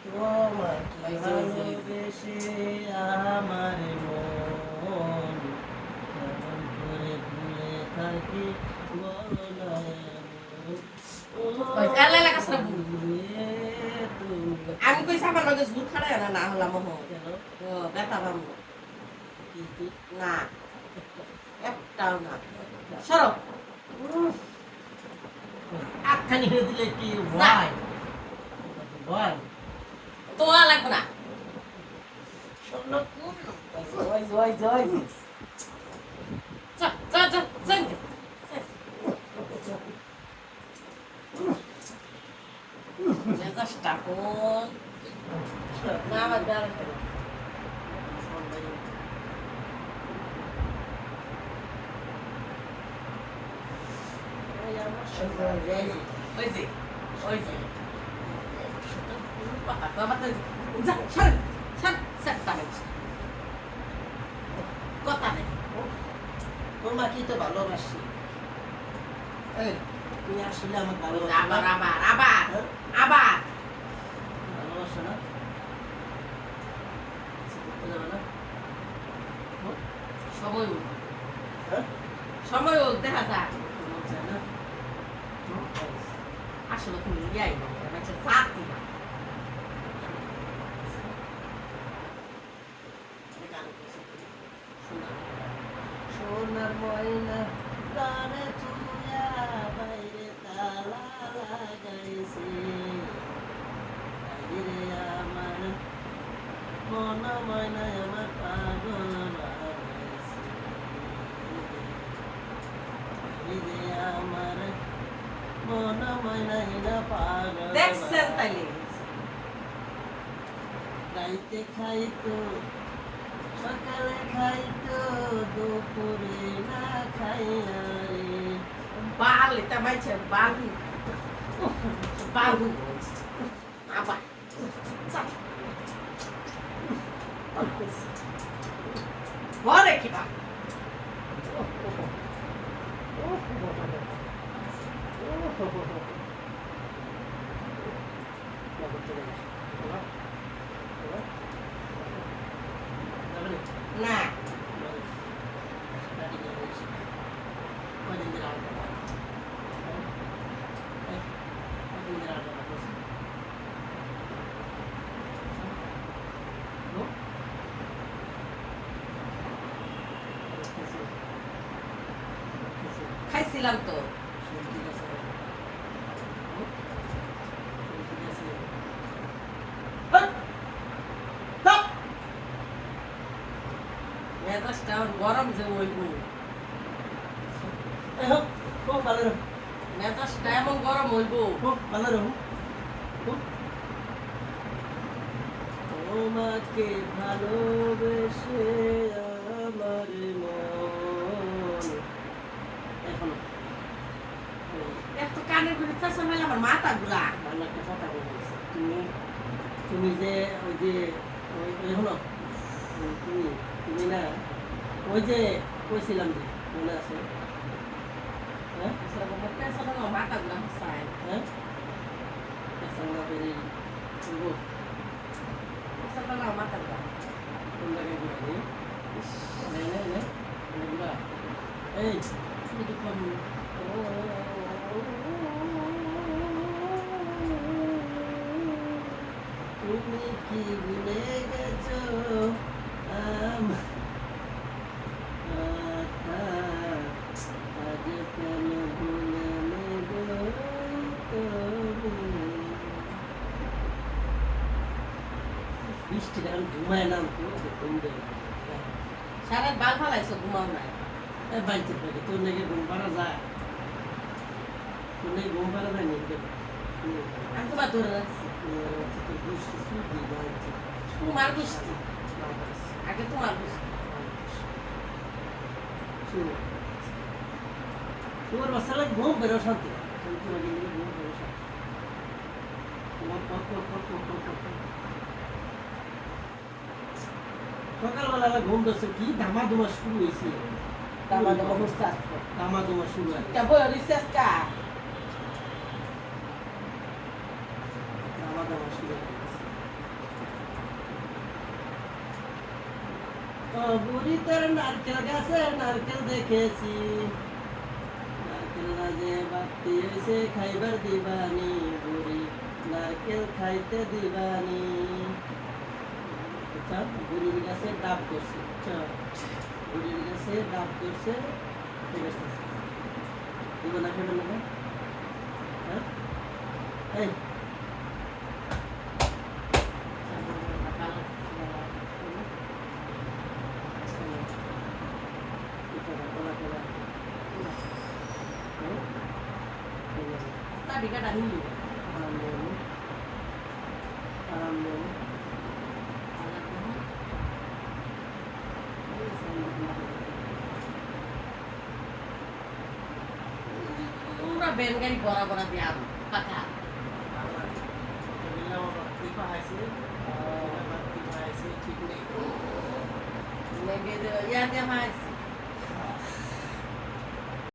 তোমাকে ভালোবেসে আমার মন কেমন করে ভুলে থাকি বলো না আমি কইছি আমার লগে জুট খাড়ায় না না হলাম কেন ও ব্যথা পাবো কিন্তু না একটাও না সরো আটখানি হয়ে দিলে কি হয় হয় তোমার লাগবে না চল চল চল চল মেজাজটা কোন না আমার বেড়া খেলো ওই যে ওই যে কথা নেই তোমাকে তো ভালোবাসি এই তুমি আসলে আমার ভালোবাসো আবার আবার আবার আবার ভালোবাসো না কিছু করতে যাবে না সময় হোক হ্যাঁ সময় হোক দেখা যাক মন চায় না আসলে তুমি ইয়াই না মানে চাকরি না সোনার ময়না প্রাণে তুইয়া বাইরে তালা লাগাইছে বাইরে আমার মন ময়না আমার পাগল বানাইছে বাইরে আমার মন ময়না হিনা পাগল দেখছেন তাইলে রাইতে খাইতো সকালে খাইতো দুপুরে না খাইয়া রে বাল এটা মাইছে বালু বালু আবার বলে কি বা না খাইছিলাম তো মেজাজটা গরম যে হইব মেজাজটা এমন গরম হইব তোমাকে ভালোবেসে আমার মন এখনো এত কানের ঘুরে ফেসা মেলে আমার মাথা ঘুরা ভালো একটা কথা বলেছি তুমি তুমি যে ওই যে ওই হলো তুমি তুমি না ওই যে কইছিলাম যে মনে আছে হ্যাঁ ফেসাটা আমার মাথা ঘুরা সাই হ্যাঁ সঙ্গে বেরি শুনবো ফেসাটা আমার মাথা ঘুরা কোন জায়গায় ঘুরানি নেই নেই নেই ঘুরা এই শুধু কম তুমি কি ভুলে গেছো আমার কথা আজ কেন ভুলে নেব তুমি বৃষ্টিটা এখন ঘুমায় নাম তো কমবে সারা বাল ফালাইছো ঘুমাও না বাড়িতে থাকে তোর নাকি ঘুম পাড়া যায় তোর নাকি ঘুম পাড়া যায় নি আমি তোমার ধরে রাখছি তোর বৃষ্টি শুধু বাড়িতে তোমার বৃষ্টি আগে তোমার বৃষ্টি তোমার বাচ্চারা ঘুম বেরো শান্তি তোমার ঘুম বেরো শান্তি তোমার সকালবেলা ঘুম ধরছে কি ধামা ধুমা শুরু হয়েছে দামা দামা হচ্ছে ধামা ধুমা শুরু হয় তা বই রিসেস কা ধামা ধুমা শুরু হয় ও বুড়ি তোর নারকেল গাছে নারকেল দেখেছি নারকেল না যে বাতি হয়েছে খাইবার দিবানি বুড়ি নারকেল খাইতে দিবানি আচ্ছা বুড়ির গাছে ডাব করছে আচ্ছা বুড়ির গাছে ডাব করছে ঠিক আছে দিব না খেবে না হ্যাঁ এই Tadi kan ada dulu. Udah ben kan bora-bora diam. Pakai. Lagi tu, ya dia mas.